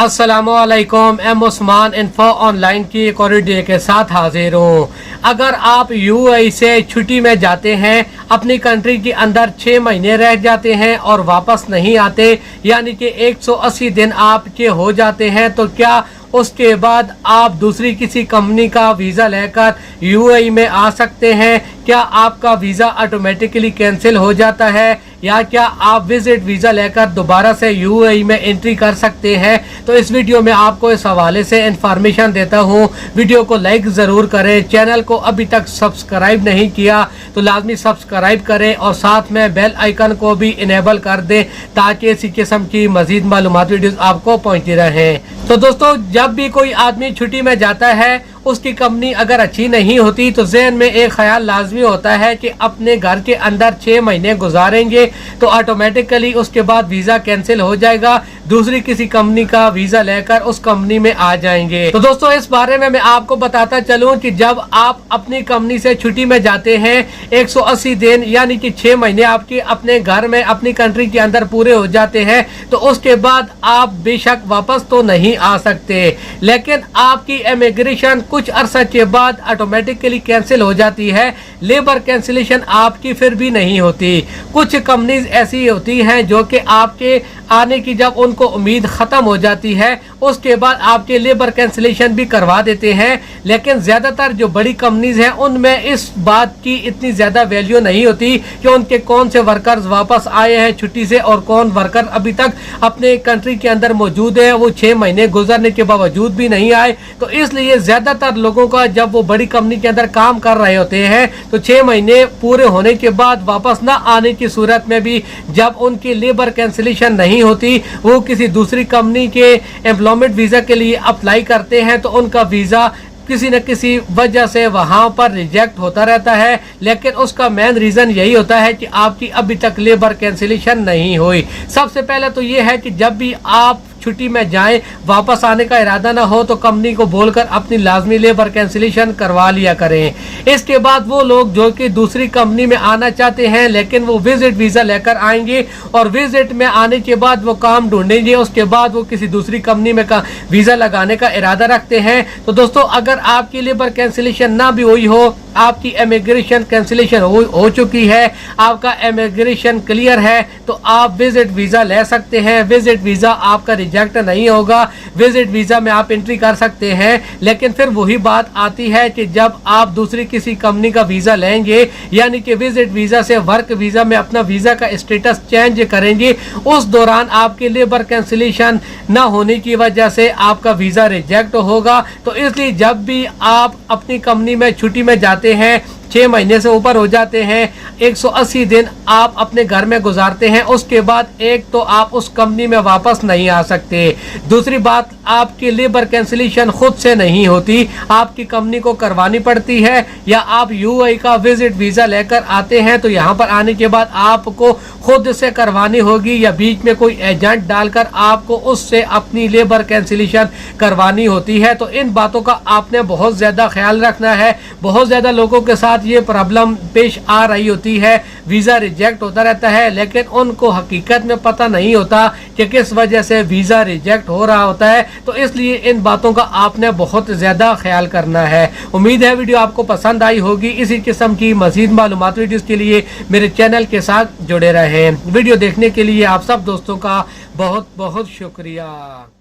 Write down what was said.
अस्सलामुअलैकुम, M Usman info online की एक और वीडियो के साथ हाजिर हूँ। अगर आप यूएई से छुट्टी में जाते हैं, अपनी कंट्री के अंदर 6 महीने रह जाते हैं और वापस नहीं आते, यानी कि 180 दिन आपके हो जाते हैं, तो क्या उसके बाद आप दूसरी किसी कंपनी का वीज़ा लेकर यूएई में आ सकते हैं? क्या आपका वीज़ा ऑटोमेटिकली कैंसिल हो जाता है, या क्या आप विजिट वीज़ा लेकर दोबारा से यूएई में एंट्री कर सकते हैं? तो इस वीडियो में आपको इस हवाले से इंफॉर्मेशन देता हूँ। वीडियो को लाइक ज़रूर करें, चैनल को अभी तक सब्सक्राइब नहीं किया तो लाजमी सब्सक्राइब करें और साथ में बेल आइकन को भी इनेबल कर दें ताकि इसी किस्म की मज़ीद मालूमात वीडियोज़ आपको पहुँचती रहें। तो दोस्तों, जब भी कोई आदमी छुट्टी में जाता है, उसकी कंपनी अगर अच्छी नहीं होती तो जहन में एक ख्याल लाजमी होता है कि अपने घर के अंदर 6 महीने गुजारेंगे तो ऑटोमेटिकली उसके बाद वीज़ा कैंसिल हो जाएगा, दूसरी किसी कंपनी का वीज़ा लेकर उस कंपनी में आ जाएंगे। तो दोस्तों, इस बारे में मैं आपको बताता चलूं कि जब आप अपनी कंपनी से छुट्टी में जाते हैं, 180 दिन यानी कि 6 महीने आपके अपने घर में अपनी कंट्री के अंदर पूरे हो जाते हैं, तो उसके बाद आप बेशक वापस तो नहीं आ सकते, लेकिन आपकी इमिग्रेशन कुछ अरसा के बाद ऑटोमेटिकली कैंसिल हो जाती है। लेबर कैंसिलेशन आपकी फिर भी नहीं होती। कुछ कंपनीज ऐसी होती हैं जो कि आपके आने की जब उनको उम्मीद ख़त्म हो जाती है, उसके बाद आपके लेबर कैंसिलेशन भी करवा देते हैं, लेकिन ज़्यादातर जो बड़ी कंपनीज हैं उनमें इस बात की इतनी ज़्यादा वैल्यू नहीं होती कि उनके कौन से वर्कर्स वापस आए हैं छुट्टी से और कौन वर्कर अभी तक अपने कंट्री के अंदर मौजूद है, वो 6 महीने गुजरने के बावजूद भी नहीं आए। तो इसलिए ज़्यादातर लोगों का जब वो बड़ी कंपनी के अंदर काम कर रहे होते हैं तो 6 महीने पूरे होने के बाद वापस न आने की सूरत में भी जब उनकी लेबर कैंसिलेशन नहीं होती, वो किसी दूसरी कंपनी के एम्प्लॉयमेंट वीज़ा के लिए अप्लाई करते हैं तो उनका वीज़ा किसी न किसी वजह से वहाँ पर रिजेक्ट होता रहता है। लेकिन उसका मेन रीज़न यही होता है कि आपकी अभी तक लेबर कैंसिलेशन नहीं हुई। सबसे पहले तो ये है कि जब भी आप छुट्टी में जाएं, वापस आने का इरादा ना हो तो कंपनी को बोलकर अपनी लाजमी लेबर कैंसिलेशन करवा लिया करें। इसके बाद वो लोग जो कि दूसरी कंपनी में आना चाहते हैं लेकिन वो विजिट वीज़ा लेकर आएंगे और विजिट में आने के बाद वो काम ढूंढेंगे, उसके बाद वो किसी दूसरी कंपनी में का वीज़ा लगाने का इरादा रखते हैं। तो दोस्तों, अगर आपकी लेबर कैंसिलेशन ना भी हुई हो, आपकी इमिग्रेशन कैंसिलेशन हो चुकी है, आपका इमिग्रेशन क्लियर है, तो आप विजिट वीज़ा ले सकते हैं। विजिट वीज़ा आपका रिजेक्ट नहीं होगा, विजिट वीज़ा में आप एंट्री कर सकते हैं। लेकिन फिर वही बात आती है कि जब आप दूसरी किसी कंपनी का वीज़ा लेंगे, यानी कि विजिट वीज़ा से वर्क वीज़ा में अपना वीज़ा का स्टेटस चेंज करेंगे, उस दौरान आपकी लेबर कैंसिलेशन ना होने की वजह से आपका वीज़ा रिजेक्ट होगा। तो इसलिए जब भी आप अपनी कंपनी में छुट्टी में जाते हैं, 6 महीने से ऊपर हो जाते हैं, 180 दिन आप अपने घर में गुजारते हैं, उसके बाद एक तो आप उस कंपनी में वापस नहीं आ सकते, दूसरी बात आपकी लेबर कैंसिलेशन खुद से नहीं होती, आपकी कंपनी को करवानी पड़ती है, या आप यूएई का विजिट वीज़ा लेकर आते हैं तो यहाँ पर आने के बाद आपको खुद से करवानी होगी या बीच में कोई एजेंट डालकर आपको उससे अपनी लेबर कैंसिलेशन करवानी होती है। तो इन बातों का आपने बहुत ज़्यादा ख्याल रखना है। बहुत ज़्यादा लोगों के साथ ये प्रॉब्लम पेश आ रही होती है, वीज़ा रिजेक्ट होता रहता है लेकिन उनको हकीकत में पता नहीं होता कि किस वजह से वीज़ा रिजेक्ट हो रहा होता है। तो इसलिए इन बातों का आपने बहुत ज़्यादा ख्याल करना है। उम्मीद है वीडियो आपको पसंद आई होगी। इसी किस्म की मज़ीद मालूमात वीडियोज़ के लिए मेरे चैनल के साथ जुड़े रहें। वीडियो देखने के लिए आप सब दोस्तों का बहुत बहुत शुक्रिया।